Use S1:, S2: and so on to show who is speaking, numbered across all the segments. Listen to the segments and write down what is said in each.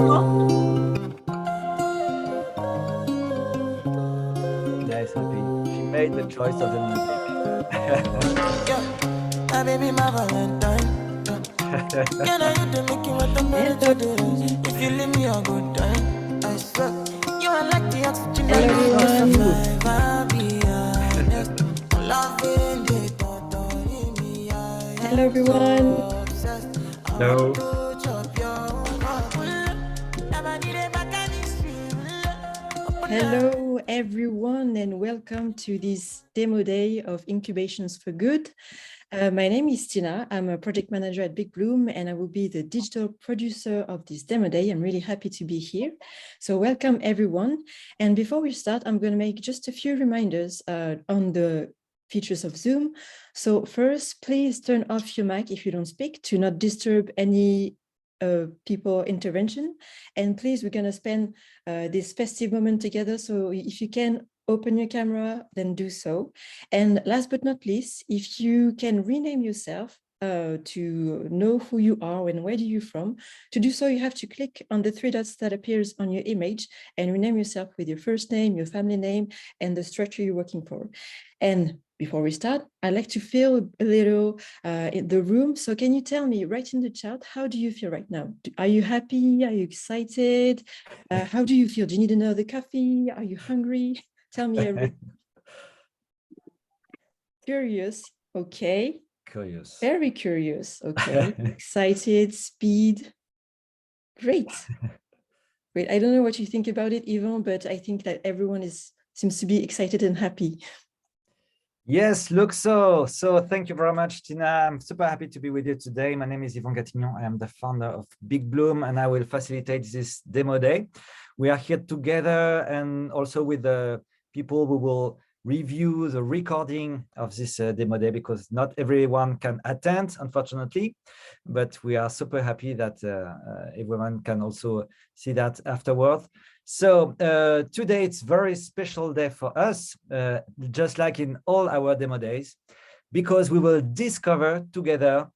S1: Nice, happy. She made the choice of the music.
S2: My baby, my Valentine. Can I hit the making what the better do? If you leave me a good time, I swear. You are like the oxygen that
S3: Hello, everyone.
S1: Hello.
S3: Hello, everyone, and welcome to this demo day of Incubations for Good. My name is Tina. I'm a project manager at Big Bloom, and I will be the digital producer of this demo day. I'm really happy to be here. So welcome, everyone. And before we start, I'm going to make just a few reminders on the features of Zoom. So first, please turn off your mic if you don't speak to not disturb any people intervention. And please, we're going to spend this festive moment together. So if you can open your camera, then do so. And last but not least, if you can rename yourself to know who you are and where do you from. To do so, you have to click on the three dots that appears on your image and rename yourself with your first name, your family name, and the structure you're working for. And before we start, I'd like to feel a little in the room. So can you tell me right in the chat, how do you feel right now? Are you happy? Are you excited? How do you feel? Do you need another coffee? Are you hungry? Tell me everything. Curious. Okay.
S1: Curious.
S3: Very curious. Okay. Excited, speed. Great. Great. I don't know what you think about it, Yvon, but I think that everyone seems to be excited and happy.
S1: Yes, look, so thank you very much, Tina. I'm super happy to be with you today. My name is Yvon Gatignon. I am the founder of Big Bloom, and I will facilitate this demo day. We are here together and also with the people who will review the recording of this demo day, because not everyone can attend, unfortunately, but we are super happy that everyone can also see that afterwards. So today it's a very special day for us, just like in all our demo days, because we will discover together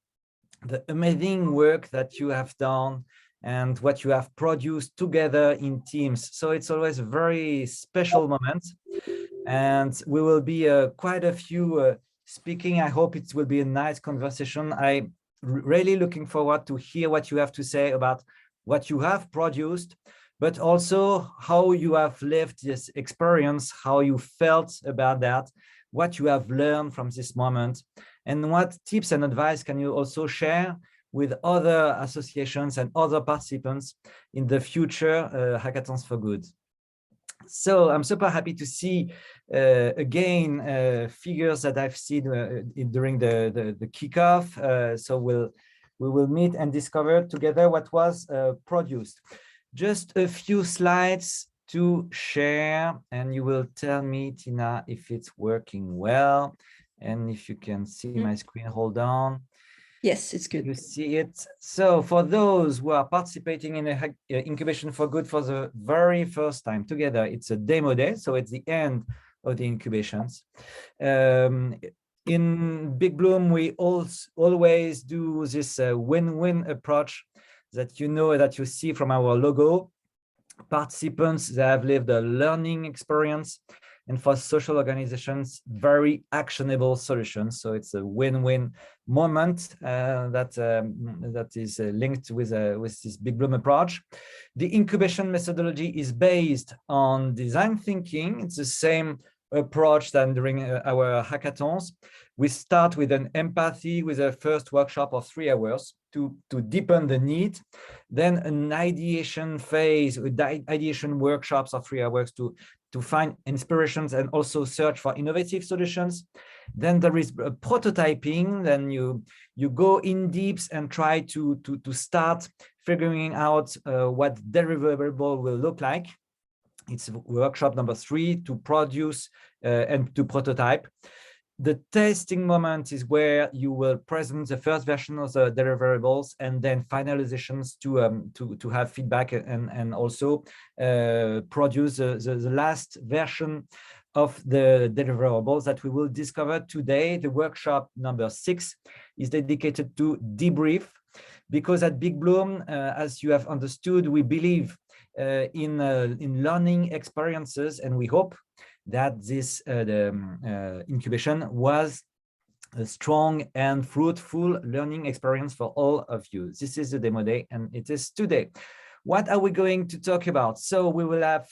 S1: the amazing work that you have done and what you have produced together in teams. So it's always a very special moment. And we will be quite a few speaking. I hope it will be a nice conversation. I'm really looking forward to hear what you have to say about what you have produced, but also how you have lived this experience, how you felt about that, what you have learned from this moment, and what tips and advice can you also share with other associations and other participants in the future hackathons for good. So I'm super happy to see again figures that I've seen during the kickoff. So we will meet and discover together what was produced. Just a few slides to share, and you will tell me, Tina, if it's working well and if you can see my screen. Hold on.
S3: Yes, it's good.
S1: You see it. So for those who are participating in a incubation for good for the very first time together, it's a demo day. So it's the end of the incubations. In Big Bloom, we always do this win-win approach that you see from our logo. Participants that have lived a learning experience, and for social organizations, very actionable solutions. So it's a win-win moment that is linked with this Big Bloom approach. The incubation methodology is based on design thinking. It's the same approach than during our hackathons. We start with an empathy with a first workshop of 3 hours to deepen the need, then an ideation phase with ideation workshops of 3 hours to find inspirations and also search for innovative solutions. Then there is prototyping. Then you go in deep and try to start figuring out what deliverable will look like. It's workshop number 3 to produce and to prototype. The testing moment is where you will present the first version of the deliverables and then finalizations to have feedback and also produce the last version of the deliverables that we will discover today. The workshop number 6 is dedicated to debrief. because at Big Bloom, as you have understood, we believe in learning experiences, and we hope that this incubation was a strong and fruitful learning experience for all of you. This is the demo day, and it is today. What are we going to talk about? So we will have,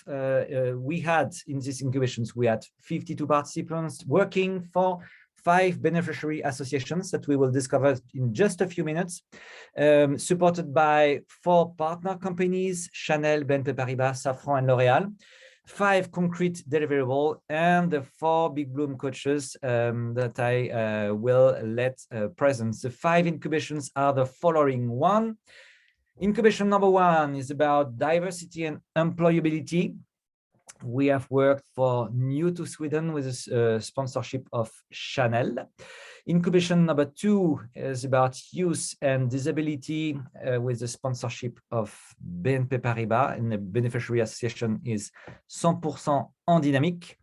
S1: we had in these incubations, we had 52 participants working for 5 beneficiary associations that we will discover in just a few minutes, supported by 4 partner companies, Chanel, BNP Paribas, Safran, and L'Oréal, 5 concrete deliverables, and the 4 Big Bloom coaches that I will let present. The 5 incubations are the following one. Incubation number 1 is about diversity and employability. We have worked for New to Sweden with a sponsorship of Chanel. Incubation number 2 is about youth and disability with the sponsorship of BNP Paribas, and the beneficiary association is 100% en dynamique.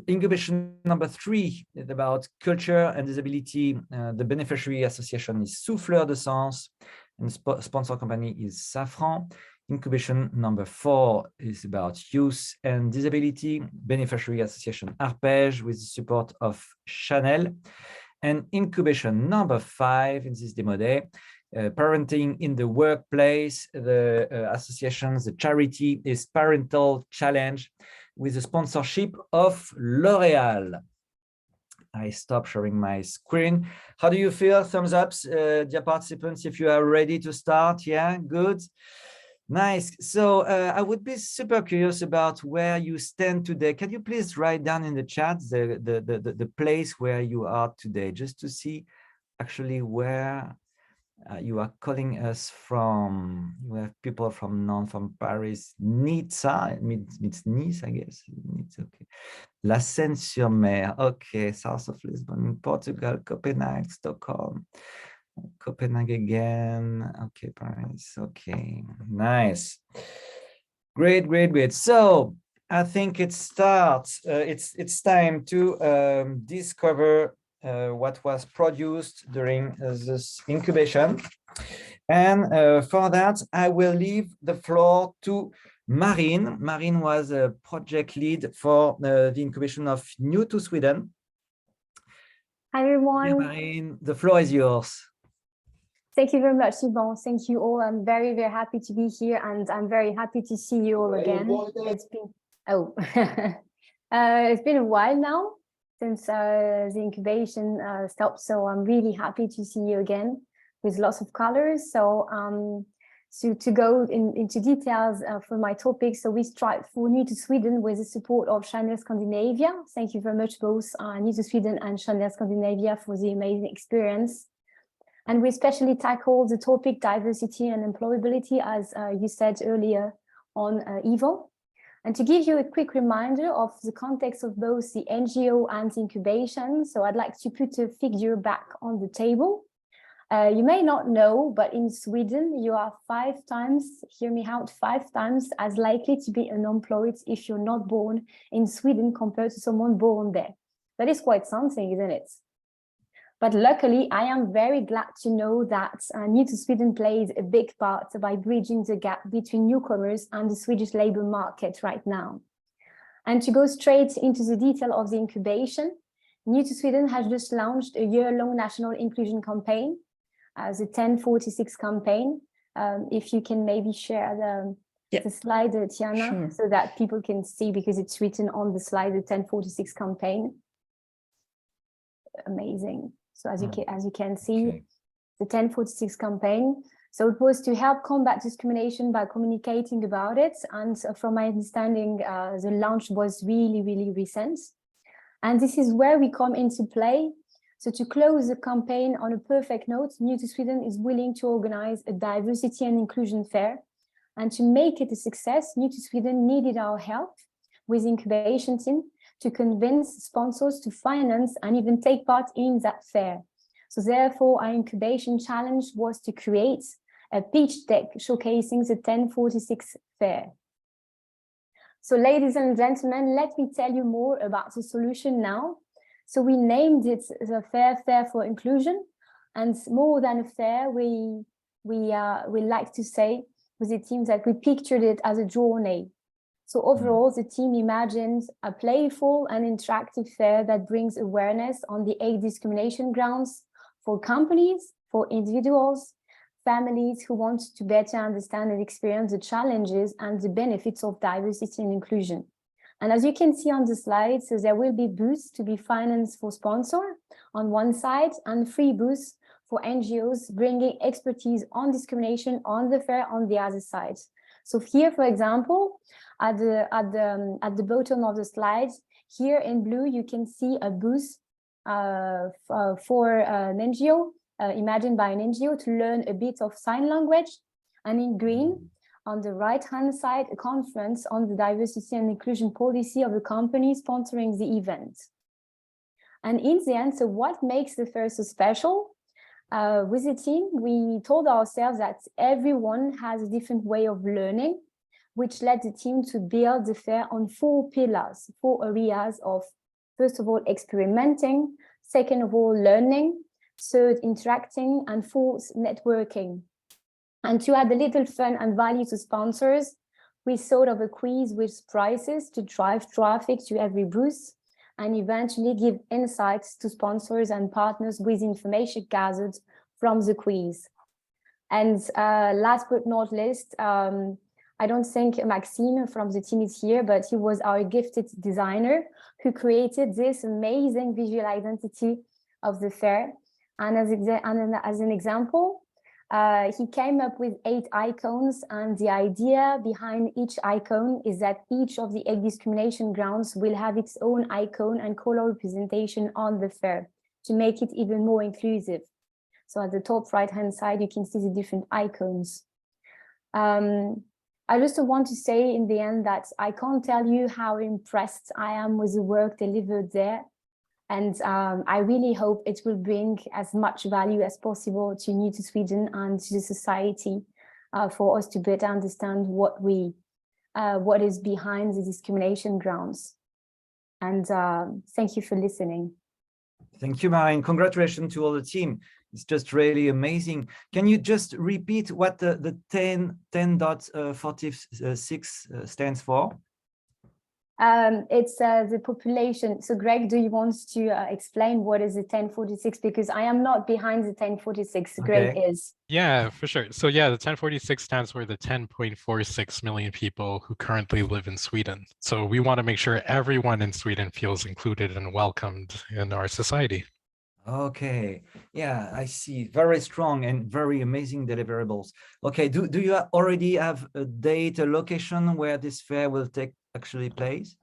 S1: Incubation number 3 is about culture and disability. The beneficiary association is Souffleurs de Sens, and sponsor company is Safran. Incubation number 4 is about youth and disability, beneficiary association Appelées with the support of Chanel. And incubation number 5 in this demo day, parenting in the workplace. The associations, the charity is Parental Challenge with the sponsorship of L'Oréal. I stop sharing my screen. How do you feel? Thumbs up, dear participants, if you are ready to start. Yeah, good. Nice. So I would be super curious about where you stand today. Can you please write down in the chat the place where you are today, just to see actually where you are calling us from. We have people from Paris, Nizza, it's Nice, I guess. It's okay. La Seine-sur-Mer, okay, south of Lisbon, Portugal, Copenhagen, Stockholm, Copenhagen again, okay, Paris, okay, nice, great, great, great. So I think it starts. It's time to discover what was produced during this incubation, and for that I will leave the floor to Marine. Marine was a project lead for the incubation of New to Sweden.
S4: Hi everyone.
S1: Yeah, Marine, the floor is yours.
S4: Thank you very much, Yvon. Thank you all. I'm very, very happy to be here, and I'm very happy to see you all again. It's been it's been a while now since the incubation stopped, so I'm really happy to see you again with lots of colors. So to go into details for my topic, so we strive for New to Sweden with the support of Chanel Scandinavia. Thank you very much, both New to Sweden and Chanel Scandinavia, for the amazing experience. And we especially tackle the topic diversity and employability, as you said earlier on, Yvon. And to give you a quick reminder of the context of both the NGO and the incubation, so I'd like to put a figure back on the table. You may not know, but in Sweden, you are 5 times, hear me out, 5 times as likely to be unemployed if you're not born in Sweden compared to someone born there. That is quite something, isn't it? But luckily, I am very glad to know that New to Sweden played a big part by bridging the gap between newcomers and the Swedish labour market right now. And to go straight into the detail of the incubation, New to Sweden has just launched a year-long national inclusion campaign, the 1046 campaign. If you can maybe share the slide, Tiana, sure, so that people can see, because it's written on the slide, the 1046 campaign. Amazing. So as you can see, okay, the 1046 campaign. So it was to help combat discrimination by communicating about it. And from my understanding, the launch was really, really recent. And this is where we come into play. So to close the campaign on a perfect note, New to Sweden is willing to organize a diversity and inclusion fair. And to make it a success, New to Sweden needed our help with the incubation team to convince sponsors to finance and even take part in that fair. So therefore, our incubation challenge was to create a pitch deck showcasing the 1046 fair. So ladies and gentlemen, let me tell you more about the solution now. So we named it the Fair for Inclusion. And more than a fair, we like to say with the team that we pictured it as a journey. So overall, the team imagines a playful and interactive fair that brings awareness on the 8 discrimination grounds for companies, for individuals, families who want to better understand and experience the challenges and the benefits of diversity and inclusion. And as you can see on the slide, so there will be booths to be financed for sponsor on one side and free booths for NGOs bringing expertise on discrimination on the fair on the other side. So here, for example, at the bottom of the slide, here in blue, you can see a booth for an NGO, imagined by an NGO to learn a bit of sign language. And in green, on the right-hand side, a conference on the diversity and inclusion policy of a company sponsoring the event. And in the end, so what makes the fair so special? With the team, we told ourselves that everyone has a different way of learning, which led the team to build the fair on 4 pillars, 4 areas of, first of all, experimenting, second of all, learning, third, interacting, and fourth, networking. And to add a little fun and value to sponsors, we thought of a quiz with prizes to drive traffic to every booth and eventually give insights to sponsors and partners with information gathered from the quiz. And last but not least, I don't think Maxime from the team is here, but he was our gifted designer who created this amazing visual identity of the fair. And as an example, he came up with 8 icons, and the idea behind each icon is that each of the 8 discrimination grounds will have its own icon and color representation on the fair to make it even more inclusive. So at the top right-hand side, you can see the different icons. I just want to say in the end that I can't tell you how impressed I am with the work delivered there. And I really hope it will bring as much value as possible to New to Sweden and to the society for us to better understand what is behind the discrimination grounds. And thank you for listening.
S1: Thank you, Marine. Congratulations to all the team. It's just really amazing. Can you just repeat what the 10.46 stands for?
S4: It's the population. So Greg, do you want to explain what is the 1046? Because I am not behind the 1046,
S1: Okay.
S4: Greg is.
S5: Yeah, for sure. So yeah, the 1046 stands for the 10.46 million people who currently live in Sweden. So we want to make sure everyone in Sweden feels included and welcomed in our society.
S1: Okay, yeah, I see. Very strong and very amazing deliverables. Okay, do you already have a date, a location where this fair will take actually place?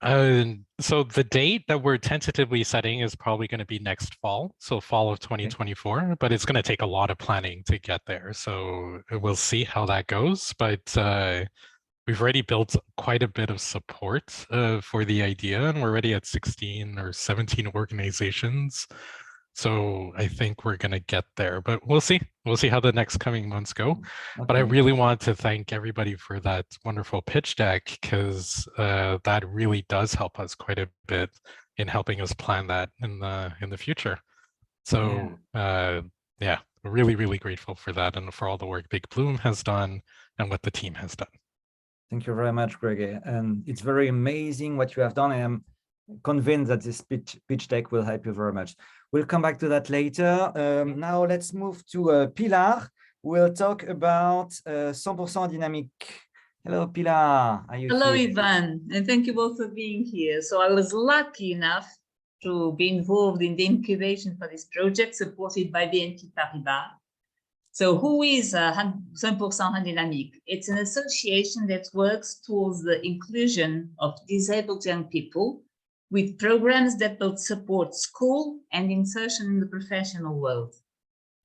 S5: So the date that we're tentatively setting is probably going to be next fall, so fall of 2024, but it's going to take a lot of planning to get there. So we'll see how that goes, but we've already built quite a bit of support for the idea, and we're already at 16 or 17 organizations. So I think we're going to get there, but we'll see. We'll see how the next coming months go.
S1: Okay.
S5: But I really want to thank everybody for that wonderful pitch deck, because that really does help us quite a bit in helping us plan that in the future. So yeah, really, really grateful for that and for all the work Big Bloom has done and what the team has done.
S1: Thank you very much, Greg. And it's very amazing what you have done. I am convinced that this pitch deck will help you very much. We'll come back to that later. Now let's move to Pilar. We'll talk about 100% dynamique. Hello, Pilar. Are you
S6: Hello,
S1: here?
S6: Ivan, and thank you both for being here. So I was lucky enough to be involved in the incubation for this project supported by BNP Paribas. So who is 100% dynamique? It's an association that works towards the inclusion of disabled young people with programs that both support school and insertion in the professional world.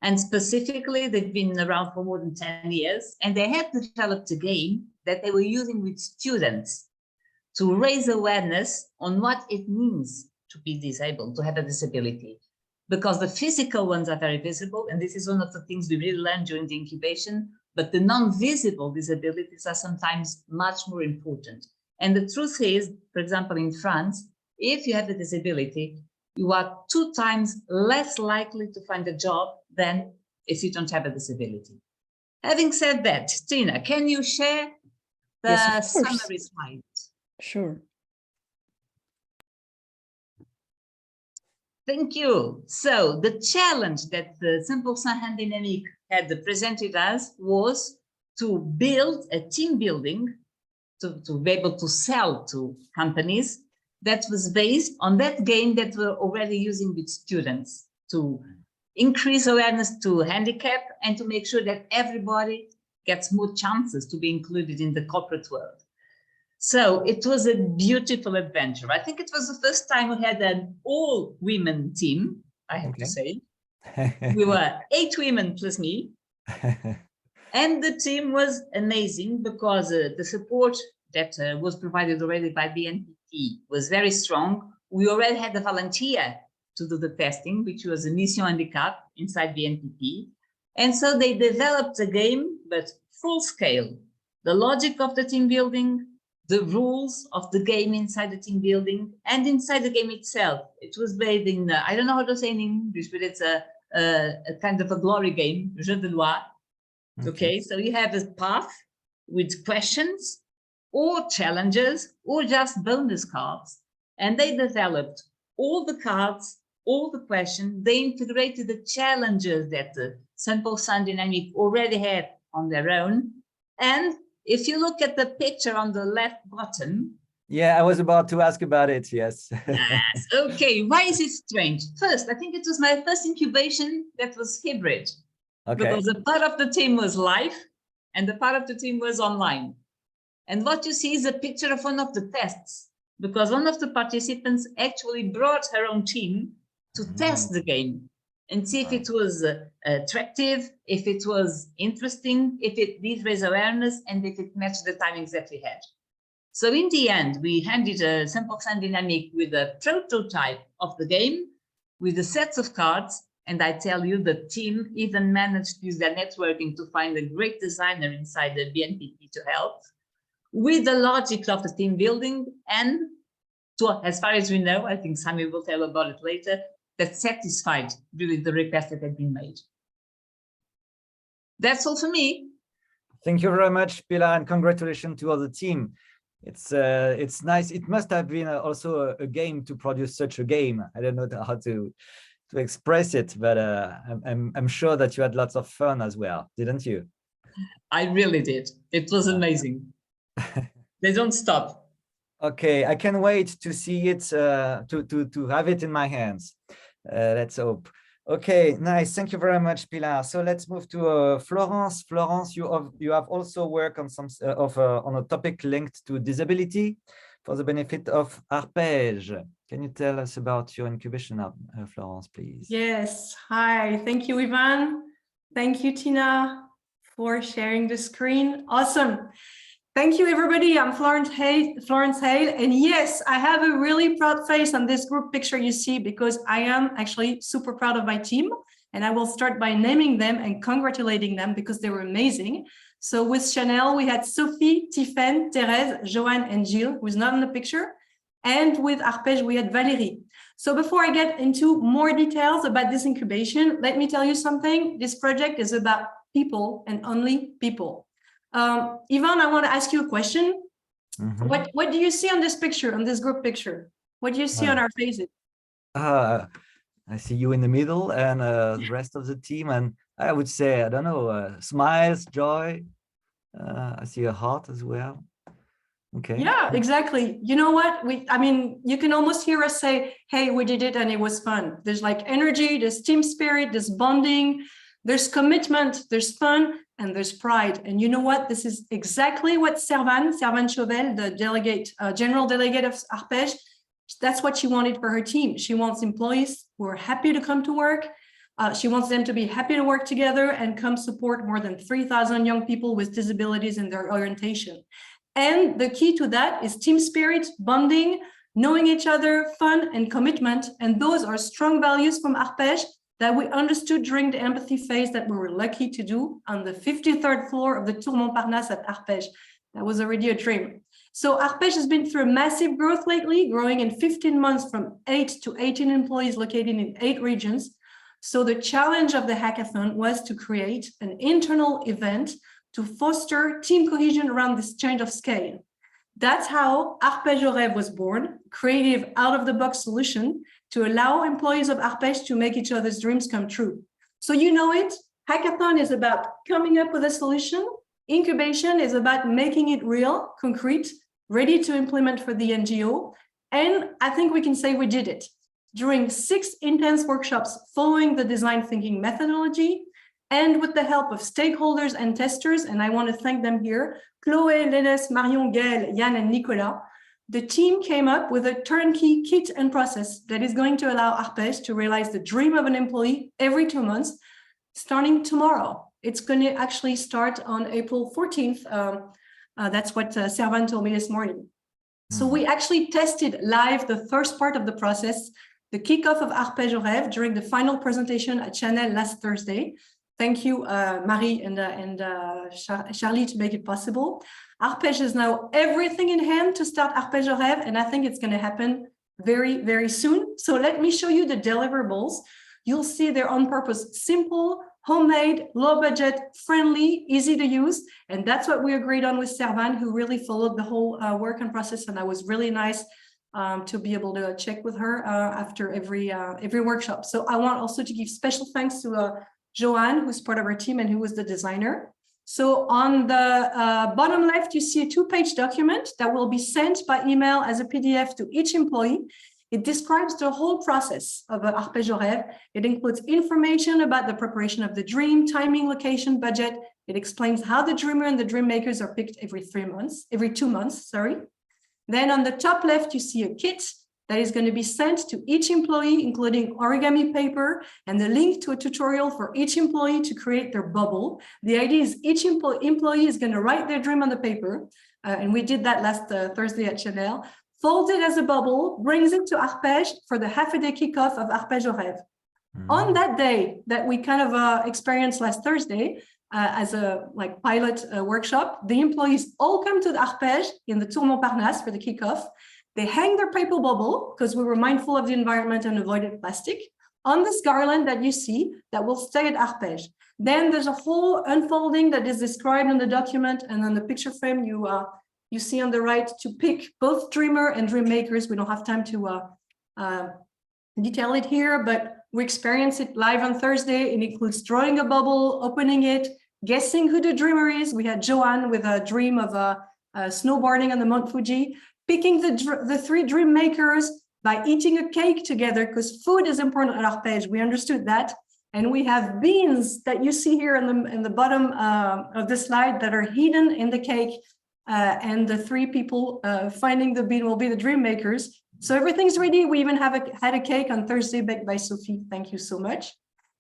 S6: And specifically, they've been around for more than 10 years, and they have developed a game that they were using with students to raise awareness on what it means to be disabled, to have a disability. Because the physical ones are very visible, and this is one of the things we really learned during the incubation, but the non-visible disabilities are sometimes much more important. And the truth is, for example, in France, if you have a disability, you are 2 times less likely to find a job than if you don't have a disability. Having said that, Tina, can you share the
S3: Yes, of course.
S6: summary slide?
S3: Sure.
S6: Thank you. So the challenge that the 100% Hand Dynamic had presented us was to build a team building to be able to sell to companies that was based on that game that we're already using with students to increase awareness to handicap and to make sure that everybody gets more chances to be included in the corporate world. So it was a beautiful adventure. I think it was the first time we had an all-women team, I have to say. We were 8 women plus me. And the team was amazing because the support that was provided already by BNPP was very strong. We already had a volunteer to do the testing, which was a Mission Handicap inside BNPP. And so they developed a game, but full scale. The logic of the team building, the rules of the game inside the team building, and inside the game itself. It was based in, I don't know how to say in English, but it's a kind of a glory game, jeu de loi. Okay, so you have a path with questions or challenges or just bonus cards. And they developed all the cards, all the questions. They integrated the challenges that the 100% Dynamic already had on their own. And if you look at the picture on the left bottom.
S1: Yeah, I was about to ask about it, yes.
S6: Yes, okay, why is it strange? First, I think it was my first incubation that was hybrid. Okay. Because a part of the team was live and the part of the team was online. And what you see is a picture of one of the tests, because one of the participants actually brought her own team to test the game and see if it was attractive, if it was interesting, if it did raise awareness, and if it matched the timings that we had. So in the end, we handed a 100% Dynamic with a prototype of the game, with the sets of cards, and I tell you, the team even managed to use their networking to find a great designer inside the BNPP to help, with the logic of the team building, and to, as far as we know, I think Sami will tell about it later, that satisfied really the request that had been made. That's all for me.
S1: Thank you very much, Pilar, and congratulations to all the team. It's nice. It must have been also a game to produce such a game. I don't know how to express it, but I'm sure that you had lots of fun as well, didn't you?
S6: I really did. It was amazing. They don't stop.
S1: Okay, I can't wait to see it, to have it in my hands. Let's hope. Okay, nice. Thank you very much, Pilar. So let's move to Florence. Florence, you have also worked on some on a topic linked to disability for the benefit of Arpège. Can you tell us about your incubation, Florence, please?
S7: Yes. Hi. Thank you, Ivan. Thank you, Tina, for sharing the screen. Awesome. Thank you, everybody. I'm Florence Hale. And yes, I have a really proud face on this group picture you see, because I am actually super proud of my team. And I will start by naming them and congratulating them because they were amazing. So with Chanel, we had Sophie, Tiffaine, Thérèse, Joanne, and Gilles, who's not in the picture. And with Arpège, we had Valérie. So before I get into more details about this incubation, let me tell you something. This project is about people and only people. Ivan, I want to ask you a question. What do you see on this picture, on this group picture? What do you see on our faces?
S1: I see you in the middle and the rest of the team. And I would say, I don't know, smiles, joy. I see a heart as well. Okay.
S7: Yeah, exactly. You know what? I mean, you can almost hear us say, hey, we did it and it was fun. There's like energy, there's team spirit, there's bonding, there's commitment, there's fun, and there's pride. And you know what? This is exactly what Servan Chauvel, the delegate, general delegate of Arpège, that's what she wanted for her team. She wants employees who are happy to come to work. She wants them to be happy to work together and come support more than 3,000 young people with disabilities in their orientation. And the key to that is team spirit, bonding, knowing each other, fun, and commitment. And those are strong values from Arpège that we understood during the empathy phase that we were lucky to do on the 53rd floor of the Tour Montparnasse at Arpège. That was already a dream. So Arpège has been through a massive growth lately, growing in 15 months from 8 to 18 employees located in 8 regions. So the challenge of the hackathon was to create an internal event to foster team cohesion around this change of scale. That's how Appelées Rêve was born, creative out-of-the-box solution to allow employees of Arpège to make each other's dreams come true. So you know it, hackathon is about coming up with a solution. Incubation is about making it real, concrete, ready to implement for the NGO. And I think we can say we did it. During 6 intense workshops following the design thinking methodology, and with the help of stakeholders and testers, and I want to thank them here, Chloé, Lénes, Marion, Gaël, Yann, and Nicolas, the team came up with a turnkey kit and process that is going to allow Arpège to realize the dream of an employee every 2 months, starting tomorrow. It's going to actually start on April 14th. That's what Servan told me this morning. So we actually tested live the first part of the process, the kickoff of Appelées Rêve during the final presentation at Chanel last Thursday. Thank you, Marie and Charlie, to make it possible. Arpège is now everything in hand to start Appelées Rêve, and I think it's going to happen very, very soon. So let me show you the deliverables. You'll see they're on purpose, simple, homemade, low budget, friendly, easy to use. And that's what we agreed on with Servan, who really followed the whole work and process. And that was really nice to be able to check with her after every workshop. So I want also to give special thanks to Joanne, who's part of our team and who was the designer. So on the bottom left, you see a 2-page document that will be sent by email as a PDF to each employee. It describes the whole process of Appelées Rêve. It includes information about the preparation of the dream, timing, location, budget. It explains how the dreamer and the dream makers are picked every 2 months, sorry. Then on the top left, you see a kit that is going to be sent to each employee, including origami paper and the link to a tutorial for each employee to create their bubble. The idea is each employee is going to write their dream on the paper. And we did that last Thursday at Chanel. Folds it as a bubble, brings it to Arpège for the half-a-day kickoff of Appelées Rêve. On that day that we kind of experienced last Thursday as a pilot workshop, the employees all come to the Arpège in the Tour Montparnasse for the kickoff. They hang their paper bubble because we were mindful of the environment and avoided plastic on this garland that you see that will stay at Arpège. Then there's a whole unfolding that is described in the document, and on the picture frame you see on the right to pick both dreamer and dream makers. We don't have time to detail it here, but we experienced it live on Thursday. It includes drawing a bubble, opening it, guessing who the dreamer is. We had Joanne with a dream of snowboarding on the Mount Fuji, picking the 3 dream makers by eating a cake together, because food is important at Arpège. We understood that. And we have beans that you see here in the bottom of the slide that are hidden in the cake. And the 3 people finding the bean will be the dream makers. So everything's ready. We even had a cake on Thursday baked by Sophie. Thank you so much.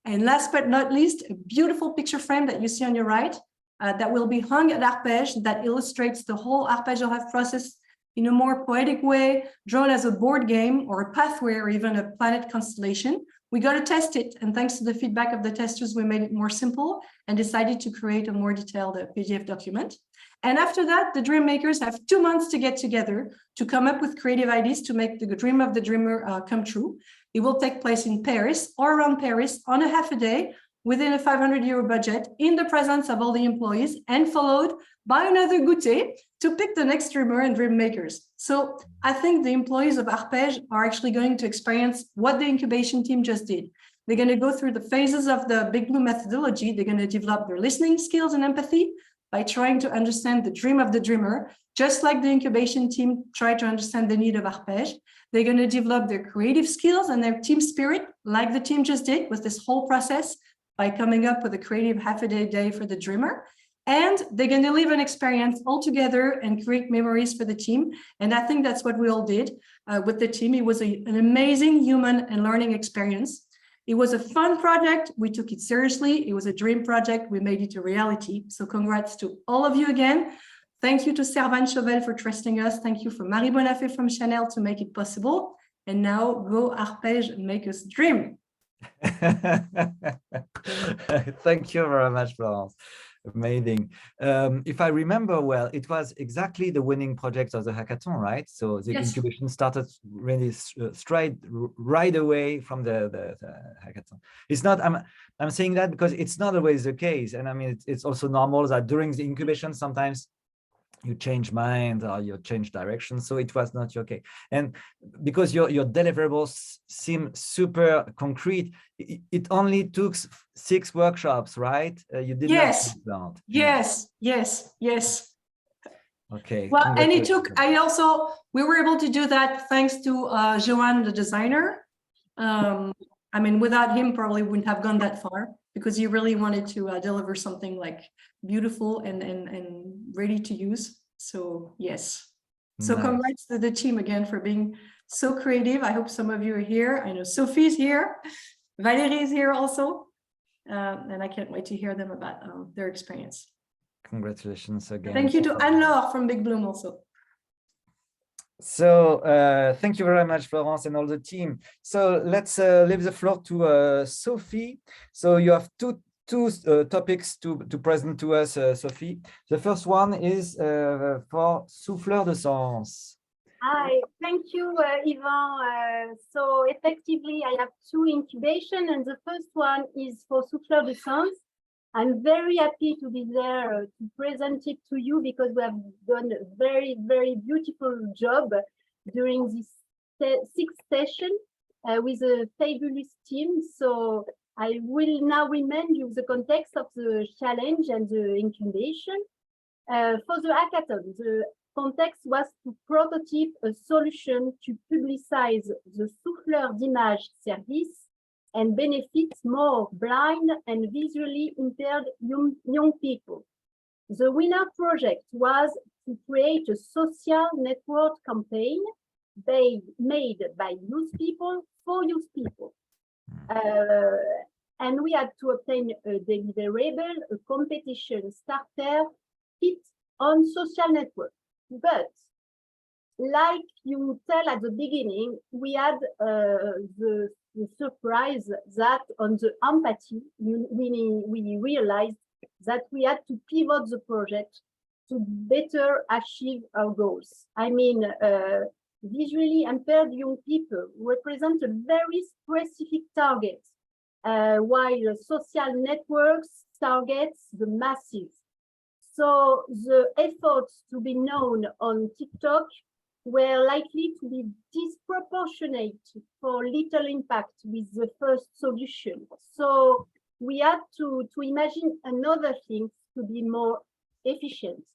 S7: And last but not least, a beautiful picture frame that you see on your right that will be hung at Arpège that illustrates the whole Appelées Rêve process in a more poetic way, drawn as a board game or a pathway or even a planet constellation. We got to test it. And thanks to the feedback of the testers, we made it more simple and decided to create a more detailed PDF document. And after that, the dream makers have 2 months to get together to come up with creative ideas to make the dream of the dreamer come true. It will take place in Paris or around Paris on a half-a-day within a €500 budget in the presence of all the employees and followed by another goûter to pick the next dreamer and dream makers. So I think the employees of Arpège are actually going to experience what the incubation team just did. They're going to go through the phases of the Big Bloom methodology. They're going to develop their listening skills and empathy by trying to understand the dream of the dreamer, just like the incubation team tried to understand the need of Arpège. They're going to develop their creative skills and their team spirit, like the team just did with this whole process by coming up with a creative half-a-day for the dreamer. And they're going to live an experience all together and create memories for the team. And I think that's what we all did with the team. It was an amazing human and learning experience. It was a fun project. We took it seriously. It was a dream project. We made it a reality. So congrats to all of you again. Thank you to Servan Chauvel for trusting us. Thank you for Marie Bonafé from Chanel to make it possible. And now go Arpège and make us dream.
S1: Thank you very much, Florence. Amazing. If I remember well, it was exactly the winning project of the hackathon, right? So the
S7: Yes.
S1: incubation started really right away from the hackathon. It's not, I'm saying that because it's not always the case. And I mean, it's also normal that during the incubation, sometimes you change mind or you change direction. So it was not okay. And because your deliverables seem super concrete, it only took 6 workshops, right? You did
S7: Yes.
S1: not.
S7: Yes, yes, yes.
S1: Okay.
S7: Well, and it took, we were able to do that thanks to Joanne, the designer. I mean, without him, probably wouldn't have gone that far because he really wanted to deliver something like beautiful and ready to use. So yes. So
S1: Nice.
S7: congrats to the team again for being so creative. I hope some of you are here. I know Sophie's here. Valérie is here also. And I can't wait to hear them about their experience.
S1: Congratulations again.
S7: Thank you to leurs from Big Bloom also.
S1: So thank you very much, Florence, and all the team. So let's leave the floor to Sophie. So you have two topics to present to us, Sophie. The first one is for souffleurs de sens.
S8: Hi, thank you, Yvan. So effectively, I have 2 incubation, and the first one is for souffleurs de sens. I'm very happy to be there to present it to you because we have done a very, very beautiful job during this 6th session with a fabulous team. So I will now remind you the context of the challenge and the incubation. For the hackathon, the context was to prototype a solution to publicize the souffleur d'image service and benefits more blind and visually impaired young people. The winner project was to create a social network campaign made by youth people for youth people. And we had to obtain a deliverable, a competition starter kit on social network. But like you tell at the beginning, we had the surprise that on the empathy, we realized that we had to pivot the project to better achieve our goals. I mean, visually impaired young people represent a very specific target, while social networks targets the masses. So the efforts to be known on TikTok were likely to be disproportionate for little impact with the first solution. So we had to imagine another thing to be more efficient.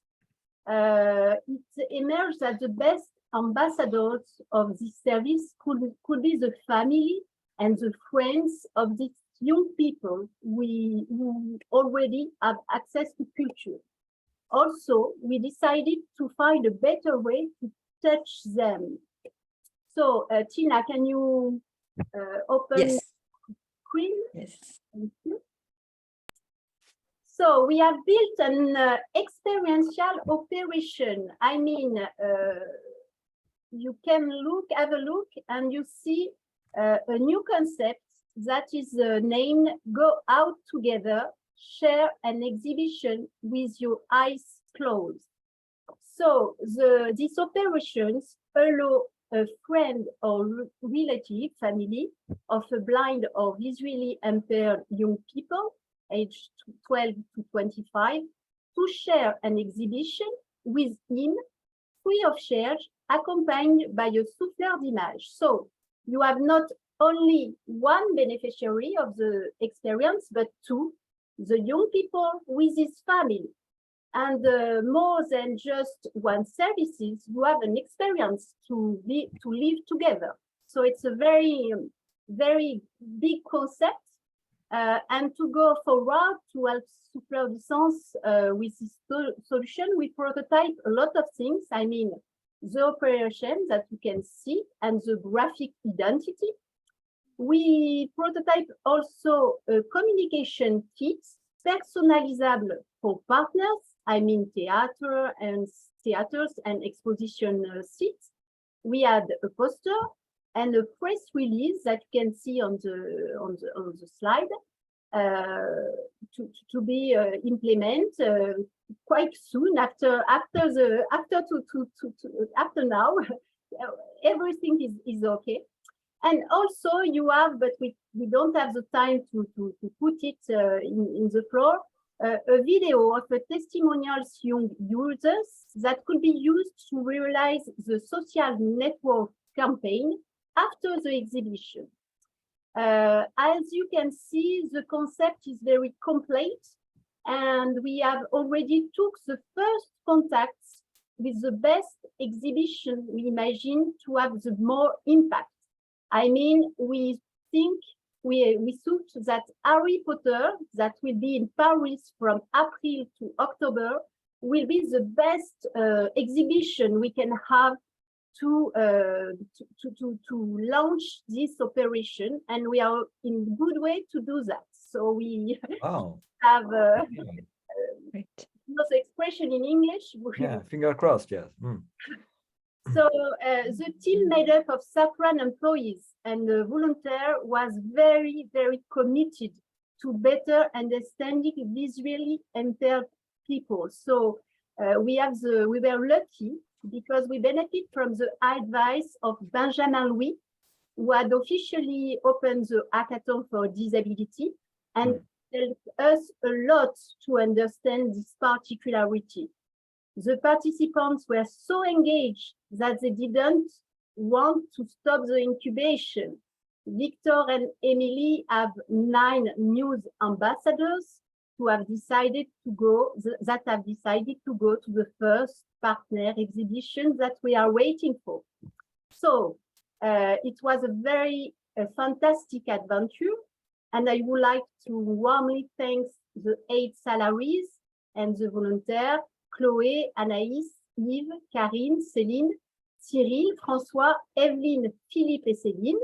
S8: It emerged that the best ambassadors of this service could be the family and the friends of these young people who already have access to culture. Also, we decided to find a better way to touch them. So, Tina, can you open screen?
S3: Yes.
S8: Thank you. So we have built an experiential operation. I mean, you can have a look and you see a new concept that is named Go Out Together, Share an Exhibition with Your Eyes Closed. So these operations allow a friend or relative, family of a blind or visually impaired young people, aged 12 to 25, to share an exhibition with him free of charge, accompanied by a souffleur d'image. So you have not only one beneficiary of the experience, but 2, the young people with his family. And more than just one services, you have an experience to live together. So it's a very, very big concept. And to go forward to help souffleurs de sens with this solution, we prototype a lot of things. I mean, the operation that you can see and the graphic identity. We prototype also a communication kit personalizable for partners. I mean, theaters and exposition seats. We had a poster and a press release that you can see on the slide. to be implemented quite soon after now. Everything is okay. And also you have, but we don't have the time to put it in the floor, a video of a testimonials young users that could be used to realize the social network campaign after the exhibition. As you can see, the concept is very complete, and we have already took the first contacts with the best exhibition we imagine to have the more impact. I mean, we think we thought that Harry Potter, that will be in Paris from April to October, will be the best exhibition we can have to launch this operation, and we are in good way to do that. So we have not expression in English.
S1: Yeah, finger crossed. Yes.
S8: So the team made up of Safran employees and volunteer was very, very committed to better understanding visually impaired people. So we were lucky because we benefit from the advice of Benjamin Louis, who had officially opened the hackathon for disability and helped us a lot to understand this particularity. The participants were so engaged that they didn't want to stop the incubation. Victor and Emily have 9 news ambassadors who have decided to go to the first partner exhibition that we are waiting for. So it was a very fantastic adventure, and I would like to warmly thank the 8 salaries and the volunteers, Chloé, Anaïs, Yves, Karine, Céline, Cyril, François, Evelyne, Philippe et Céline.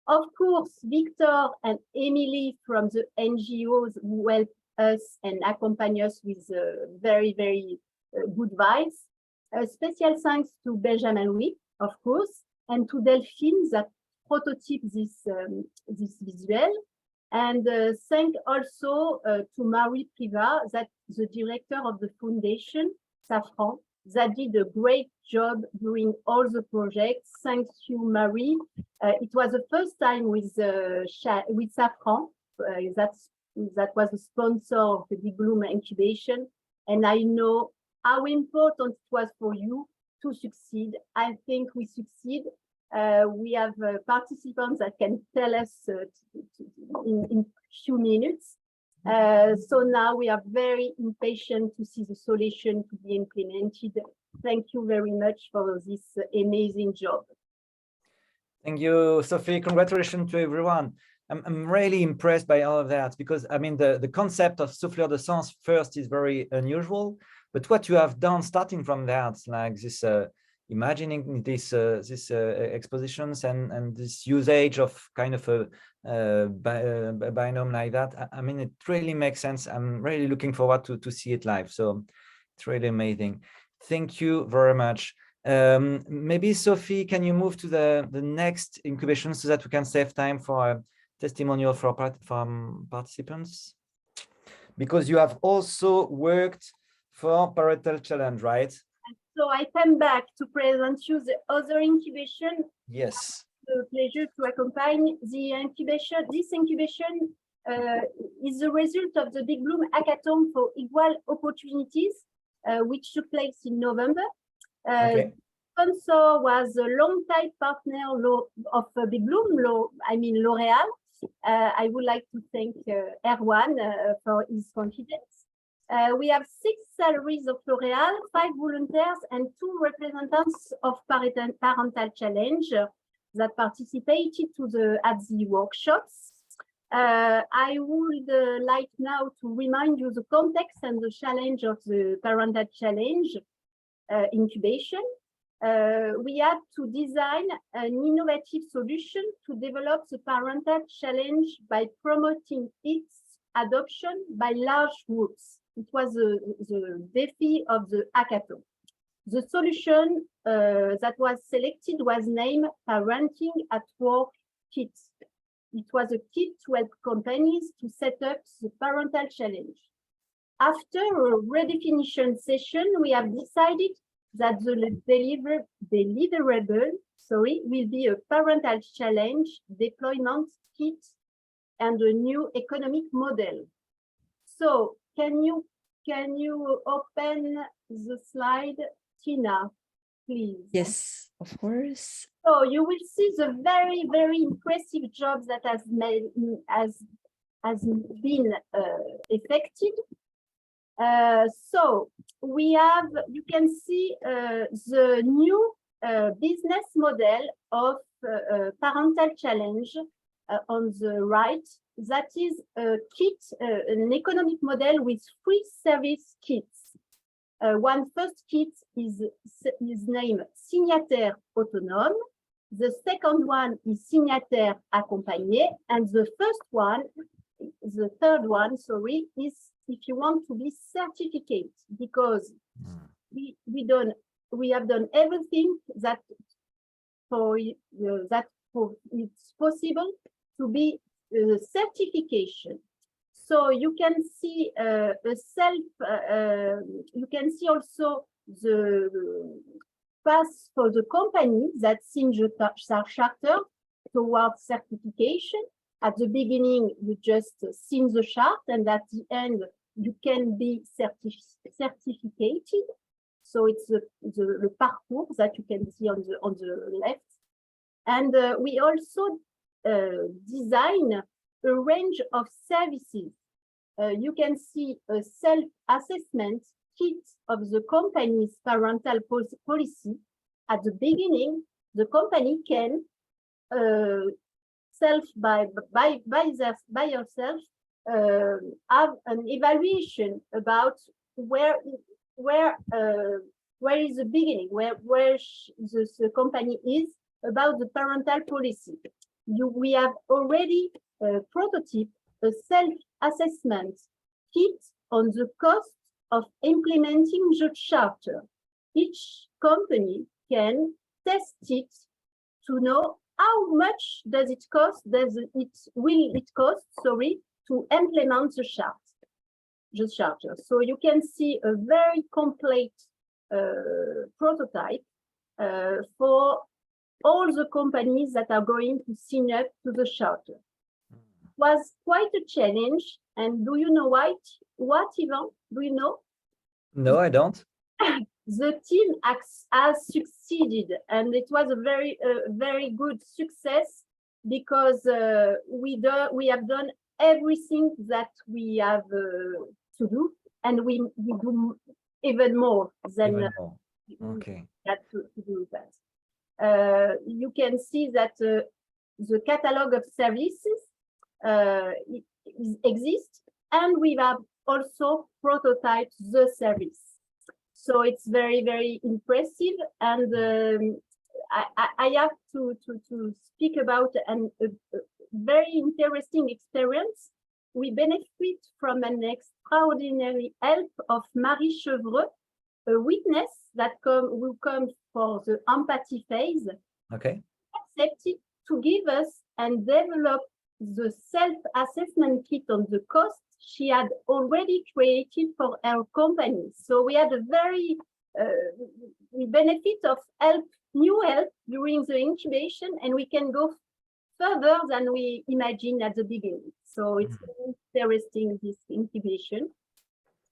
S8: Of course, Victor and Emily from the NGOs who help us and accompany us with very, very good vibes. Special thanks to Benjamin Louis, of course, and to Delphine that prototype this visual. And thank also to Marie Priva, that the director of the foundation, Safran, that did a great job during all the projects. Thank you, Marie. It was the first time with Safran. That was a sponsor of the Big Bloom incubation. And I know how important it was for you to succeed. I think we succeed. We have participants that can tell us in few minutes. So now we are very impatient to see the solution to be implemented. Thank you very much for this amazing job.
S1: Thank you, Sophie. Congratulations to everyone. I'm really impressed by all of that, because I mean the concept of souffleur de sens first is very unusual, but what you have done starting from that, like this imagining this expositions and this usage of kind of a binomial like that, I mean, it really makes sense. I'm really looking forward to see it live. So it's really amazing. Thank you very much. Maybe Sophie, can you move to the next incubation so that we can save time for a testimonial from participants? Because you have also worked for Parental Challenge, right?
S8: So I come back to present you the other incubation.
S1: Yes.
S8: The pleasure to accompany the incubation. This incubation is the result of the Big Bloom hackathon for equal opportunities, which took place in November.
S1: Okay.
S8: Sponsor was a long-time partner of Big Bloom, L'Oréal. I would like to thank Erwan for his confidence. We have 6 salaries of L'Oréal, 5 volunteers, and 2 representatives of Parental Challenge that participated at the workshops. I would like now to remind you the context and the challenge of the Parental Challenge incubation. We had to design an innovative solution to develop the Parental Challenge by promoting its adoption by large groups. It was the défi of the hackathon. The solution that was selected was named Parenting at Work Kit. it was a kit to help companies to set up the parental challenge. After a redefinition session, we have decided that the deliverable will be a parental challenge deployment kit and a new economic model. So can you open the slide, Tina, please?
S3: Yes, of course.
S8: So you will see the very, very impressive jobs that has been effected. So we have, you can see the new business model of parental challenge on the right. That is a kit, an economic model with 3 service kits. One first kit is named Signataire Autonome. The second one is Signataire Accompagné. And the third one, is if you want to be certificate, because we have done everything that it's possible to be certification. So you can see you can see also the path for the company that signs the charter towards certification. At the beginning, you just sign the chart, and at the end, you can be certificated. So it's the parcours that you can see on the left. And we also design a range of services. You can see a self-assessment kit of the company's parental policy. At the beginning, the company can by yourself have an evaluation about where is the beginning, where the company is about the parental policy. We have already prototyped a self-assessment kit on the cost of implementing the charter. Each company can test it to know how much does it cost, to implement the charter. So you can see a very complete prototype for all the companies that are going to sign up to the charter. It was quite a challenge. And do you know what, Ivan? Do you know?
S1: No, I don't.
S8: The team has succeeded, and it was a very good success because we have done everything that we have to do, and we do even more than
S1: Okay.
S8: that to do that. You can see that the catalog of services exists, and we have also prototyped the service. So it's very, very impressive, and I have to speak about a very interesting experience. We benefit from an extraordinary help of Marie Chevreux, a witness that will come for the empathy phase.
S1: Okay.
S8: Accepted to give us and develop the self-assessment kit on the cost she had already created for our company. So we had a very, we benefit of new help during the incubation, and we can go further than we imagined at the beginning. So it's interesting, this incubation.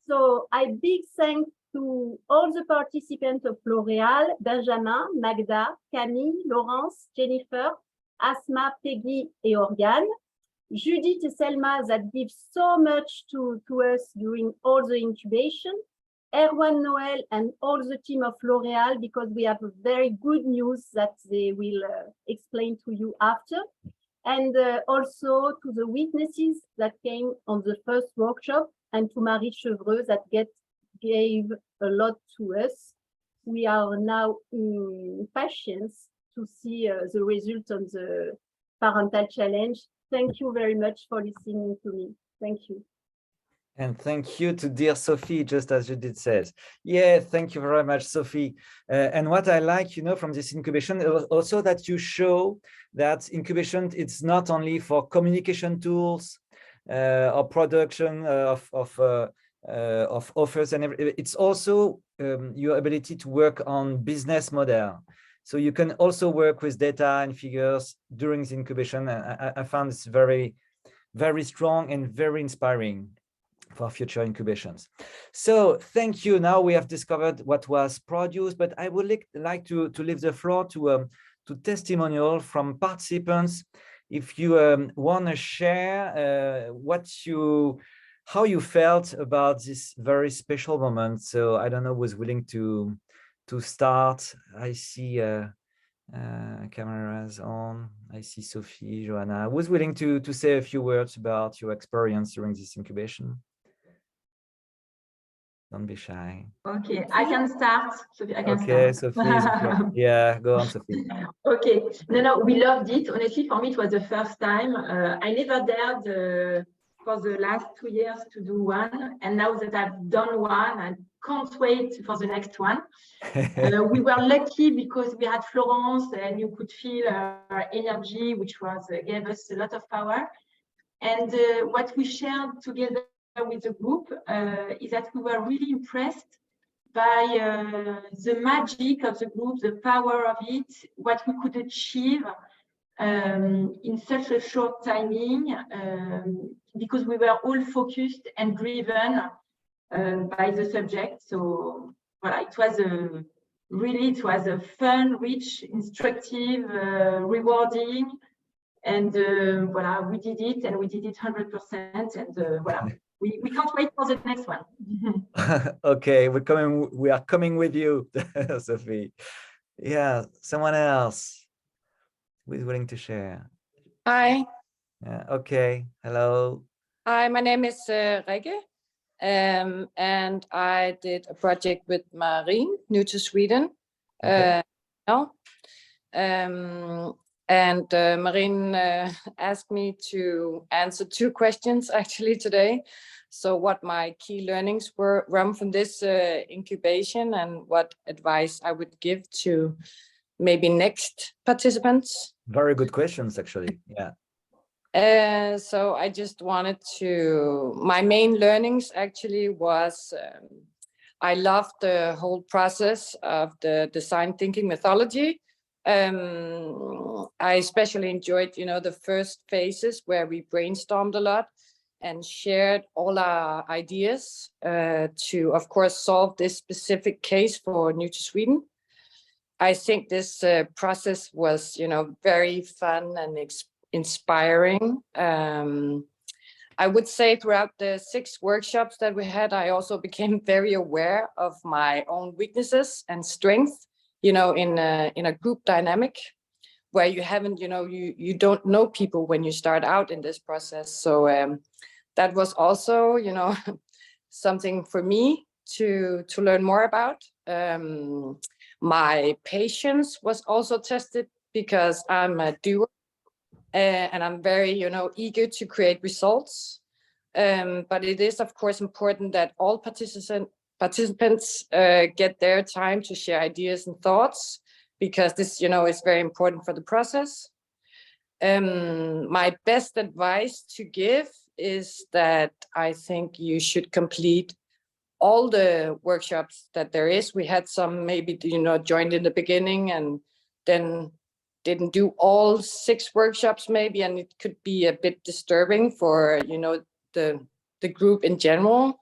S8: So I big thanks to all the participants of L'Oréal, Benjamin, Magda, Camille, Laurence, Jennifer, Asma, Peggy, and Organe. Judith and Selma that give so much to us during all the incubation. Erwan, Noel, and all the team of L'Oréal, because we have a very good news that they will explain to you after. And also to the witnesses that came on the first workshop, and to Marie Chevreux that gave a lot to us. We are now in patience to see the result on the parental challenge. Thank you very much for listening to me. Thank you.
S1: And thank you to dear Sophie, just as Judith says. Yeah, thank you very much, Sophie. And what I like, from this incubation, also that you show that incubation, it's not only for communication tools or production of offers, and it's also your ability to work on business model. So you can also work with data and figures during the incubation. I found this very, very strong and very inspiring for future incubations. So thank you. Now we have discovered what was produced, but I would like to leave the floor to testimonial from participants. If you want to share how you felt about this very special moment. So I don't know who's willing to start. I see cameras on. I see Sophie, Joanna. Who's willing to say a few words about your experience during this incubation? Don't be shy.
S9: Okay, I can start. Sophie, I can
S1: okay,
S9: start.
S1: Sophie. Yeah, go on, Sophie.
S9: Okay, no, we loved it. Honestly, for me, it was the first time. I never dared for the last 2 years to do one. And now that I've done one, I can't wait for the next one. We were lucky because we had Florence and you could feel her energy, which gave us a lot of power. And what we shared together with the group is that we were really impressed by the magic of the group, the power of it, what we could achieve in such a short timing, because we were all focused and driven by the subject. So voilà, it was a fun, rich, instructive, rewarding, and voilà, we did it, and we did it 100%, and voilà. We can't wait for the next one.
S1: Okay, we are coming with you, Sophie. Yeah, someone else who is willing to share.
S10: Hi.
S1: Yeah, okay, hello.
S10: Hi, my name is Rikke, and I did a project with Marine, New to Sweden.
S1: Okay.
S10: And Marine asked me to answer 2 questions actually today. So what my key learnings were from this incubation and what advice I would give to maybe next participants.
S1: Very good questions, actually. Yeah.
S10: So I just wanted my main learnings actually was I loved the whole process of the design thinking methodology. I especially enjoyed, the first phases where we brainstormed a lot and shared all our ideas to, of course, solve this specific case for New to Sweden. I think this process was, very fun and inspiring. I would say throughout the 6 workshops that we had, I also became very aware of my own weaknesses and strengths, in a group dynamic where you haven't, you don't know people when you start out in this process. So that was also, something for me to learn more about. My patience was also tested because I'm a doer and I'm very, eager to create results. But it is, of course, important that all participants get their time to share ideas and thoughts, because this, is very important for the process. My best advice to give is that I think you should complete all the workshops that there is. We had some maybe, joined in the beginning and then didn't do all 6 workshops maybe, and it could be a bit disturbing for, the group in general.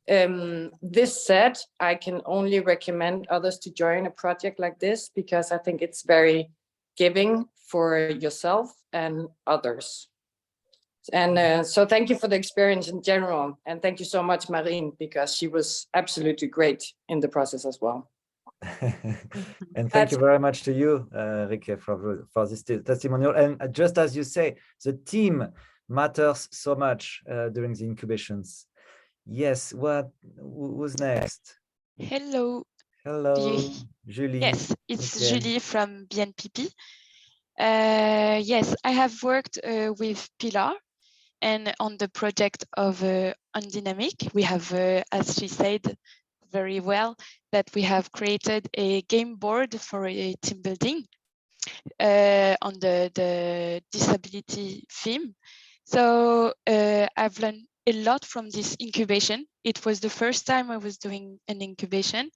S10: This said, I can only recommend others to join a project like this because I think it's very giving for yourself and others. And so thank you for the experience in general. And thank you so much, Marine, because she was absolutely great in the process as well.
S1: And thank you very much to you, Rikke, for this testimonial. And just as you say, the team matters so much during the incubations. Yes, who's next?
S11: Hello.
S1: Hello, Julie.
S11: Yes, it's
S1: Okay.
S11: Julie from BNPP. Yes, I have worked with Pilar and on the project of on dynamic. We have, as she said very well, that we have created a game board for a team building on the disability theme. So I've learned a lot from this incubation. It was the first time I was doing an incubation.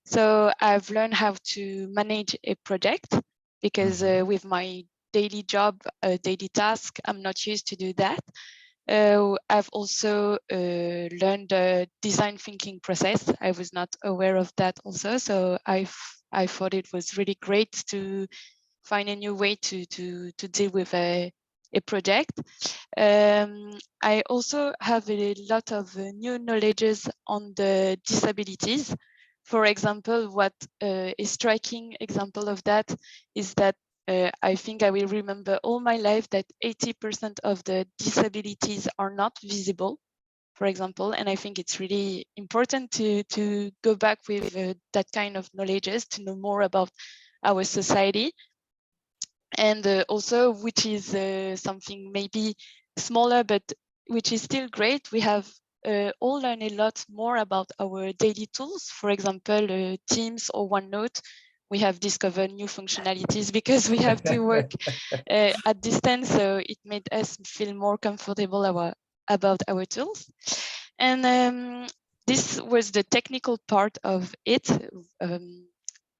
S11: So I've learned how to manage a project because with my daily job, daily task, I'm not used to do that. I've also learned the design thinking process. I was not aware of that also. So I thought it was really great to find a new way to deal with a project. I also have a lot of new knowledges on the disabilities. For example, what a striking example of that is that I think I will remember all my life that 80% of the disabilities are not visible, for example, and I think it's really important to go back with that kind of knowledges to know more about our society. And also, which is something maybe smaller, but which is still great, we have all learned a lot more about our daily tools. For example, Teams or OneNote, we have discovered new functionalities because we have to work at distance, so it made us feel more comfortable about our tools. And this was the technical part of it,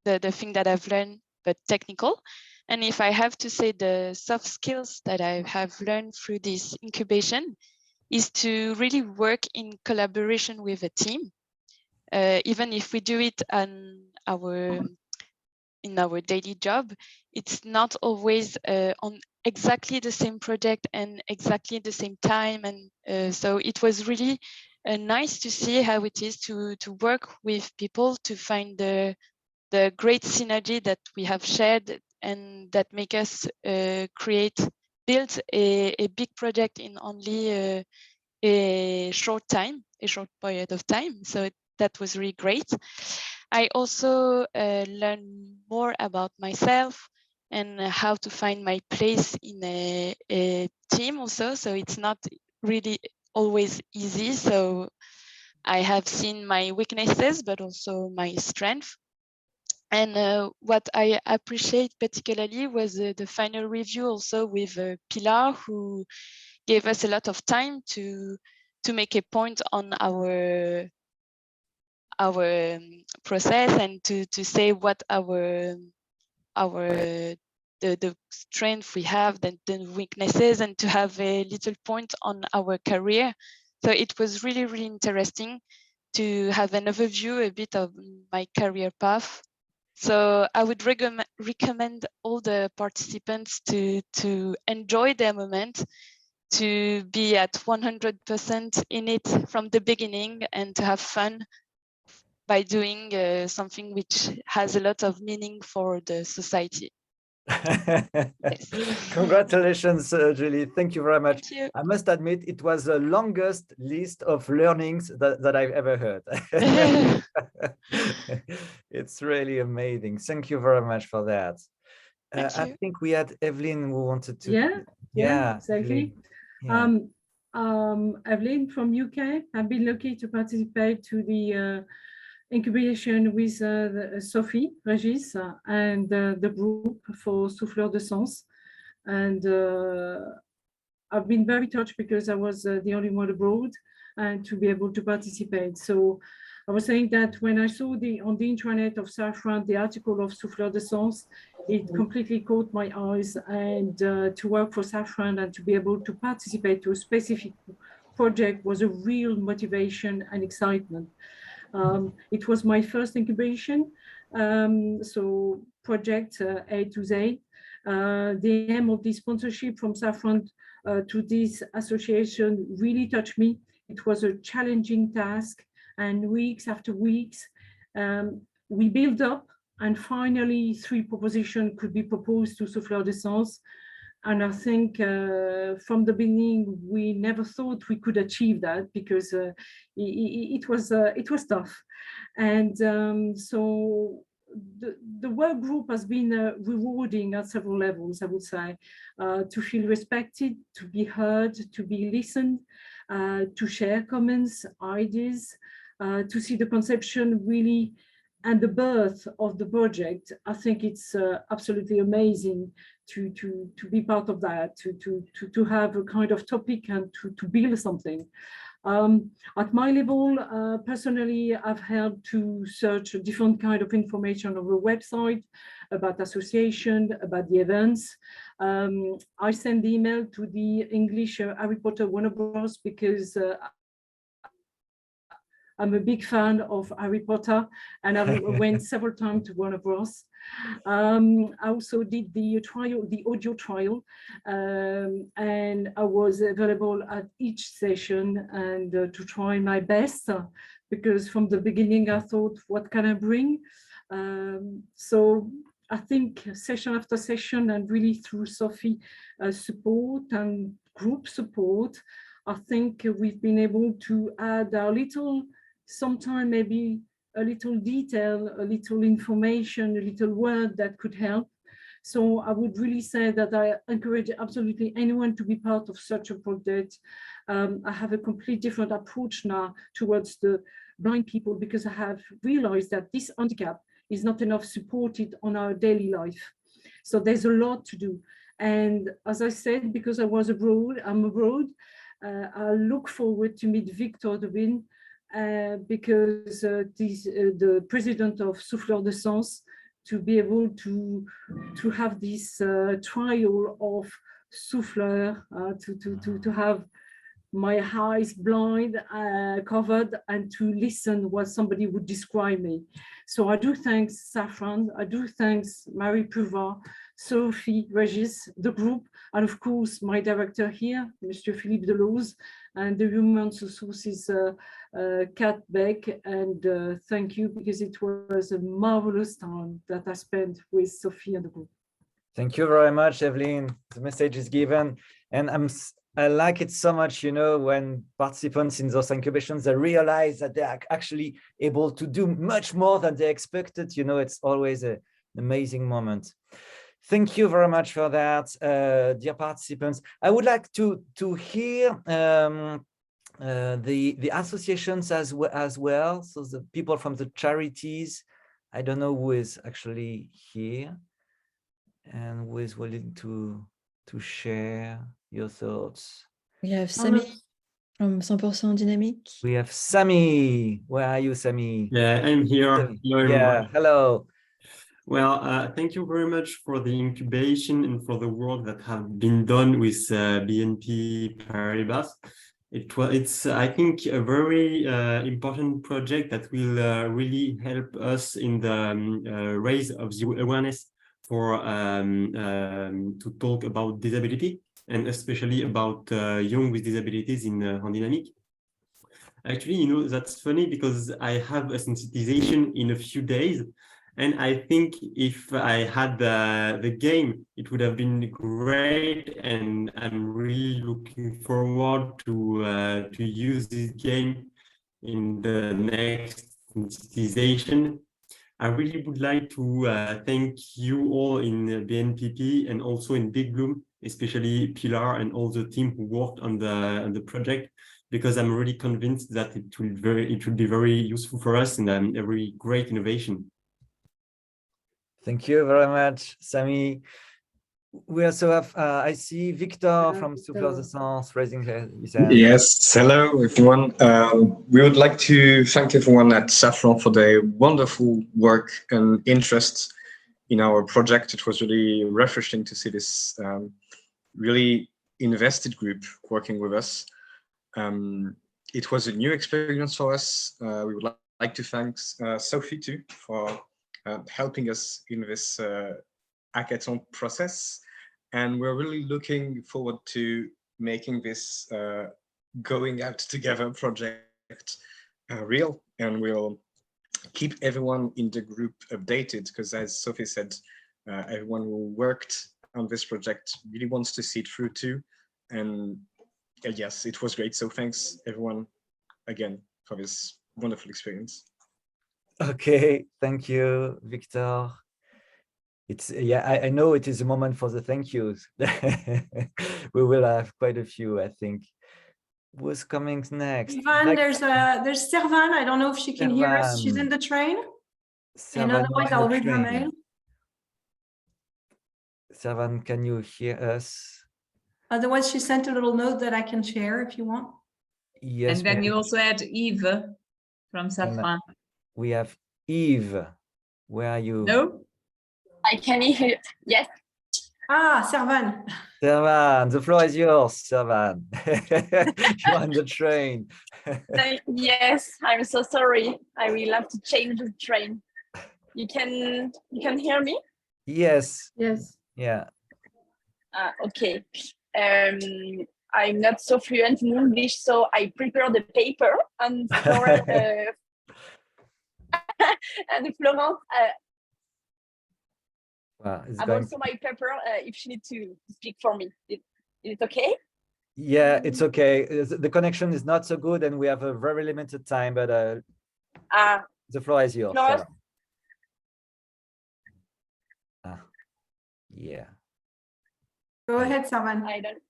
S11: the thing that I've learned, but technical. And if I have to say the soft skills that I have learned through this incubation is to really work in collaboration with a team. Even if we do it in our daily job, it's not always on exactly the same project and exactly the same time. And so it was really nice to see how it is to work with people to find the great synergy that we have shared and that make us build a big project in only a short period of time. So that was really great. I also learned more about myself and how to find my place in a team also. So it's not really always easy. So I have seen my weaknesses, but also my strength. And what I appreciate particularly was the final review also with Pilar, who gave us a lot of time to make a point on our process and to say what the strength we have, the weaknesses, and to have a little point on our career. So it was really, really interesting to have an overview a bit of my career path. So I would recommend all the participants to enjoy their moment, to be at 100% in it from the beginning, and to have fun by doing something which has a lot of meaning for the society. Yes.
S1: Congratulations, Julie. Thank you very much.
S11: Thank you.
S1: I must admit, it was the longest list of learnings that I've ever heard. It's really amazing. Thank you very much for that. I think we had Evelyn who wanted to.
S12: Yeah, exactly.
S1: Evelyn.
S12: Evelyn from UK. I've been lucky to participate to the incubation with Sophie Régis and the group for Souffleurs de Sens. And I've been very touched because I was the only one abroad and to be able to participate. So I was saying that when I saw on the intranet of Safran, the article of Souffleurs de Sens, it completely caught my eyes, and to work for Safran and to be able to participate to a specific project was a real motivation and excitement. It was my first incubation, so project A to Z. The aim of the sponsorship from Safran to this association really touched me. It was a challenging task, and weeks after weeks, we built up, and finally 3 propositions could be proposed to Souffleurs de Sens. And I think from the beginning, we never thought we could achieve that because it was tough. And so the work group has been rewarding at several levels, I would say, to feel respected, to be heard, to be listened, to share comments, ideas, to see the conception really and the birth of the project. I think it's absolutely amazing to be part of that, to have a kind of topic and to build something. At my level, personally, I've helped to search different kind of information on the website about association, about the events. I send the email to the English Harry Potter Warner Bros. Because I'm a big fan of Harry Potter, and I went several times to Warner Bros. I also did the audio trial, and I was available at each session and to try my best, because from the beginning I thought, what can I bring? So I think session after session, and really through Sophie support and group support, I think we've been able to add a little, sometimes maybe a little detail, a little information, a little word that could help. So I would really say that I encourage absolutely anyone to be part of such a project. I have a completely different approach now towards the blind people, because I have realized that this handicap is not enough supported on our daily life. So there's a lot to do. And as I said, because I'm abroad, I look forward to meet Victor Debin, because the president of Souffleurs de Sens, to be able to have this trial of souffleur, to have my eyes blind, covered, and to listen what somebody would describe me. So I do thanks Safran, I do thanks Marie Prouvat, Sophie, Regis, the group, and of course my director here, Mr. Philippe Delose, and the human resources Kat Beck. And thank you, because it was a marvelous time that I spent with Sophie and the group.
S1: Thank you very much, Evelyn. The message is given, and I like it so much, you know, when participants in those incubations, they realize that they are actually able to do much more than they expected. You know, it's always an amazing moment. Thank you very much for that, dear participants. I would like to hear the associations as well. So the people from the charities. I don't know who is actually here and who is willing to share your thoughts.
S3: We have Sami from 100% Dynamique.
S1: We have Sami. Where are you, Sami?
S13: Yeah, I'm here. Hello, everyone.
S1: Yeah, hello.
S13: Well, thank you very much for the incubation and for the work that have been done with BNP Paribas. It's, I think, a very important project that will really help us in the raise of the awareness for to talk about disability, and especially about young with disabilities in dynamic. Actually, you know, that's funny because I have a sensitization in a few days. And I think if I had the game, it would have been great. And I'm really looking forward to use this game in the next sensitization. I really would like to thank you all in BNPP and also in Big Bloom, especially Pilar and all the team who worked on the project, because I'm really convinced that it will be very useful for us and a very great innovation.
S1: Thank you very much, Sami. We also have, I see Victor from Souffleurs de Sens raising his hand.
S14: Yes, hello everyone. We would like to thank everyone at Safran for their wonderful work and interest in our project. It was really refreshing to see this really invested group working with us. It was a new experience for us. We would like to thank Sophie too for helping us in this hackathon process. And we're really looking forward to making this going out together project real. And we'll keep everyone in the group updated, because as Sophie said, everyone who worked on this project really wants to see it through too. And yes, it was great. So thanks everyone again for this wonderful experience.
S1: Okay, thank you, Victor. It's, yeah, I know it is a moment for the thank yous. We will have quite a few, I think. Who's coming next?
S7: Ivan, there's Servan. I don't know if she can hear us. She's in the train. And
S1: Servan,
S7: otherwise, I'll read her mail.
S1: Servan, can you hear us?
S7: Otherwise, she sent a little note that I can share if you want.
S1: Yes.
S6: And then you also had Eve from Safran.
S1: We have Eve. Where are you?
S6: No?
S15: I can hear. Yes.
S7: Ah, Servan.
S1: Servan, the floor is yours, Servan. You're on the train.
S15: Yes, I'm so sorry. I will have to change the train. You can hear me?
S1: Yes.
S12: Yes.
S1: Yeah.
S15: Okay. I'm not so fluent in English, so I prepared the paper and and Florence have also my paper if she needs to speak for me. Is it okay?
S1: Yeah, it's okay. The connection is not so good and we have a very limited time, but the floor is yours. Yeah.
S7: Go ahead, Servan.
S15: I don't.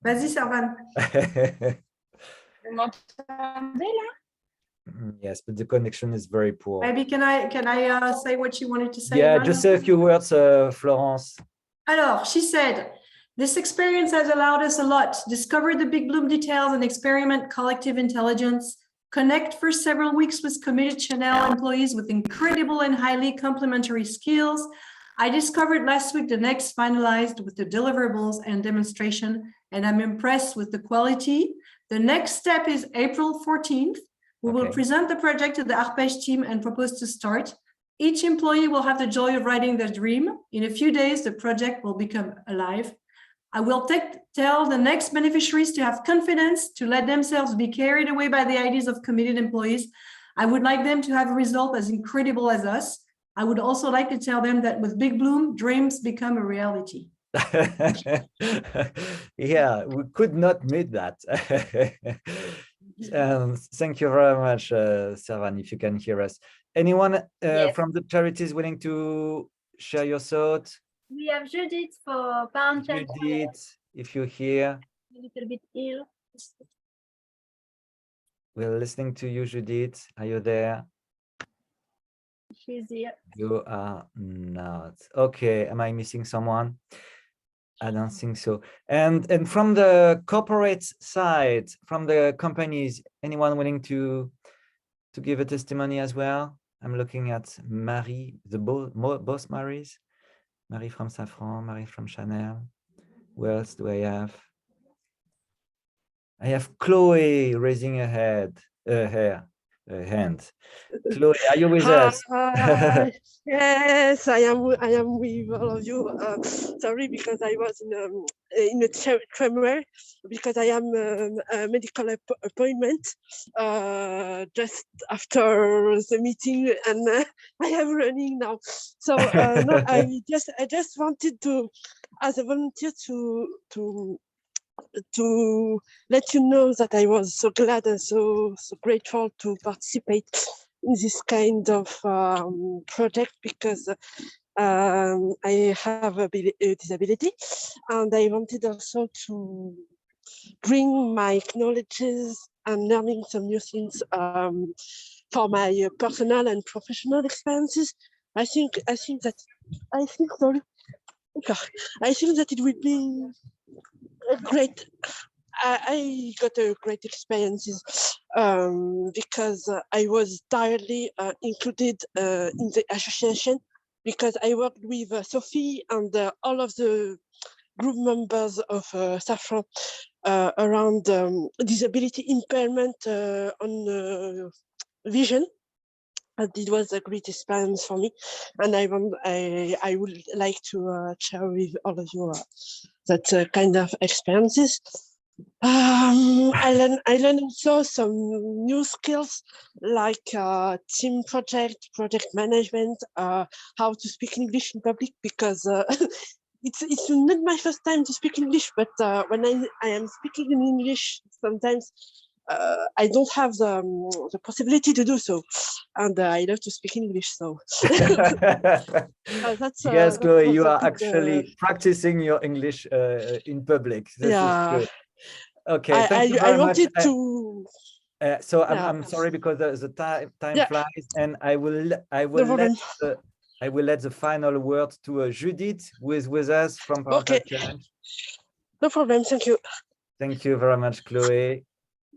S7: Vas-y, Servan.
S15: Vous m'entendez là?
S1: Yes, but the connection is very poor.
S7: Maybe can I say what she wanted to say?
S1: Yeah,
S7: Ivan?
S1: just say a few words, Florence.
S7: Alors, she said, this experience has allowed us a lot. Discover the Big Bloom details and experiment collective intelligence. Connect for several weeks with committed Chanel employees with incredible and highly complementary skills. I discovered last week the next finalized with the deliverables and demonstration, and I'm impressed with the quality. The next step is April 14th. We will present the project to the Arpège team and propose to start. Each employee will have the joy of writing their dream. In a few days, the project will become alive. I will tell the next beneficiaries to have confidence, to let themselves be carried away by the ideas of committed employees. I would like them to have a result as incredible as us. I would also like to tell them that with Big Bloom, dreams become a reality.
S1: Yeah, we could not meet that. Thank you very much, Servan, if you can hear us. Anyone from the charities willing to share your thoughts?
S8: We have Judith for parental.
S1: Judith, if you're here.
S8: A little bit ill.
S1: We're listening to you, Judith. Are you there?
S8: She's here.
S1: You are not. Okay, am I missing someone? I don't think so. And from the corporate side, from the companies, anyone willing to give a testimony as well? I'm looking at Marie, the both Maries. Marie from Safran, Marie from Chanel. Who else do I have? I have Chloe raising her hand. Chloe, are you with us?
S16: Yes, I am with all of you. Sorry, because I was in a tremor because I am a medical appointment just after the meeting, and I am running now. So no, I just wanted to, as a volunteer, to let you know that I was so glad and so grateful to participate in this kind of project, because I have a disability, and I wanted also to bring my knowledges and learning some new things for my personal and professional experiences. I think that it would be great. I got a great experiences because I was directly included in the association, because I worked with Sophie and all of the group members of Safran around disability impairment on vision. And it was a great experience for me, and I would like to share with all of you that kind of experiences. I learned also some new skills like team project management, how to speak English in public, because it's not my first time to speak English, but when I am speaking in English, sometimes I don't have the possibility to do so, and I love to speak English. So that's
S1: yes, Chloe, you are
S16: good,
S1: actually practicing your English in public. This is good. Okay, thank you
S16: I
S1: very much.
S16: wanted to.
S1: So
S16: Yeah.
S1: I'm sorry because the time
S16: Yeah.
S1: flies, and I will let the final word to Judith, who is with us from Parental Challenge.
S16: No problem. Thank you.
S1: Thank you very much, Chloe.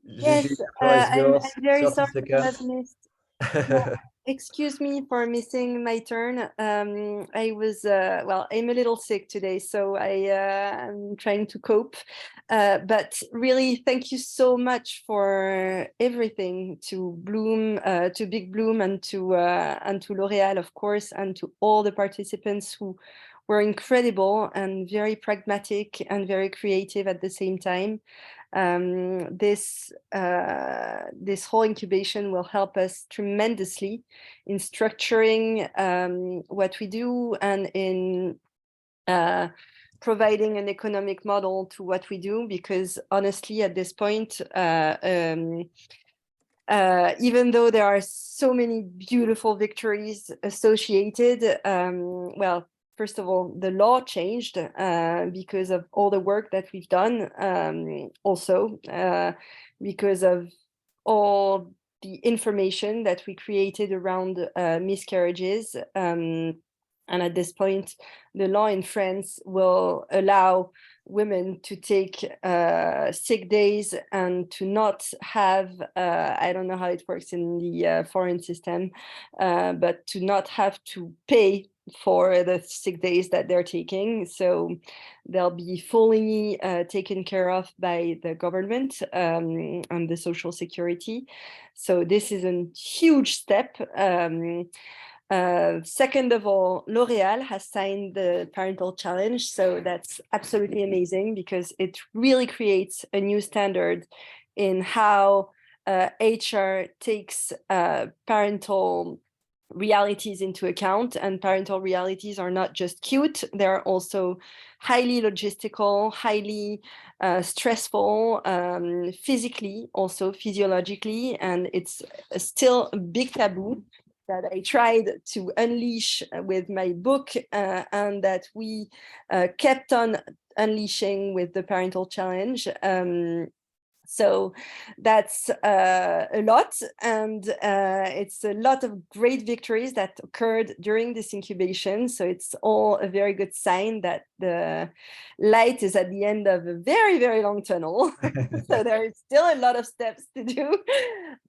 S17: Yes,
S1: Judith, the floor is yours.
S17: I'm very
S1: 30
S17: sorry to have
S1: seconds.
S17: missed. Yeah, excuse me for missing my turn. I was well, I'm a little sick today, so I'm trying to cope. But really, thank you so much for everything to Bloom, to Big Bloom, and to L'Oréal, of course, and to all the participants who were incredible and very pragmatic and very creative at the same time. This whole incubation will help us tremendously in structuring what we do and in providing an economic model to what we do, because honestly, at this point, even though there are so many beautiful victories associated, well, first of all, the law changed because of all the work that we've done, also because of all the information that we created around miscarriages. And at this point, the law in France will allow women to take sick days and to not have, I don't know how it works in the foreign system, but to not have to pay for the sick days that they're taking. So they'll be fully taken care of by the government and the social security. So this is a huge step. Second of all, L'Oréal has signed the parental challenge. So that's absolutely amazing because it really creates a new standard in how HR takes parental realities into account, and parental realities are not just cute, they're also highly logistical, highly stressful, physically, also physiologically, and it's still a big taboo that I tried to unleash with my book and that we kept on unleashing with the parental challenge. So that's a lot, and it's a lot of great victories that occurred during this incubation. So it's all a very good sign that the light is at the end of a very, very long tunnel. So there is still a lot of steps to do.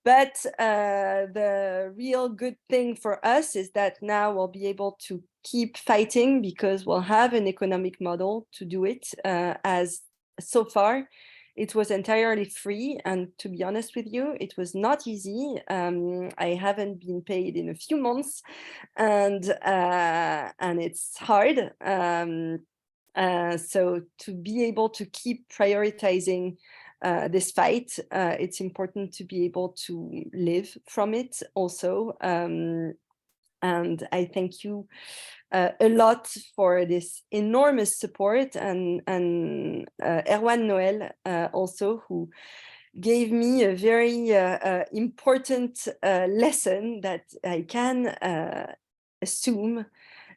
S17: But the real good thing for us is that now we'll be able to keep fighting because we'll have an economic model to do it, as so far it was entirely free, and to be honest with you, it was not easy. I haven't been paid in a few months, and it's hard. So to be able to keep prioritizing this fight, it's important to be able to live from it also. And I thank you a lot for this enormous support, and Erwan Noël also, who gave me a very important lesson that I can assume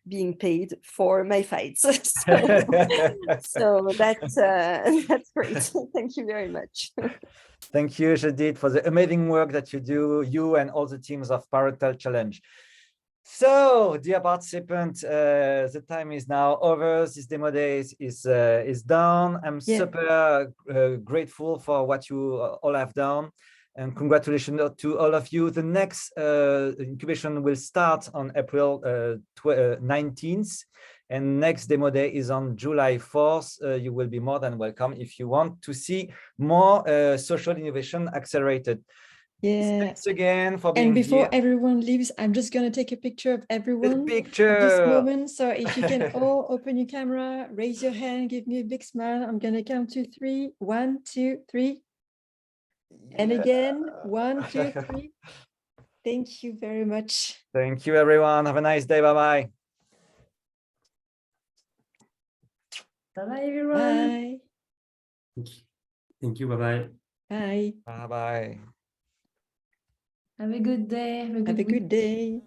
S17: being paid for my fights. So that's great. Thank you very much.
S1: Thank you, Judith, for the amazing work that you do, you and all the teams of Parental Challenge. So, dear participants, the time is now over. This demo day is done. I'm super grateful for what you all have done, and congratulations to all of you. The next incubation will start on April 19th, and next demo day is on July 4th. You will be more than welcome if you want to see more social innovation accelerated.
S3: Yeah.
S1: Thanks again for being
S3: here. And before
S1: everyone
S3: leaves, I'm just going to take a picture of everyone
S1: at
S3: this moment. So if you can all open your camera, raise your hand, give me a big smile. I'm going to count to 3. 1, 2, 3. And again, 1, 2, 3. Thank you very much.
S1: Thank you, everyone. Have a nice day. Bye-bye.
S3: Bye-bye, everyone. Bye.
S13: Thank you. Bye-bye.
S3: Bye.
S1: Bye-bye.
S18: Have a good day.
S3: Have a good day.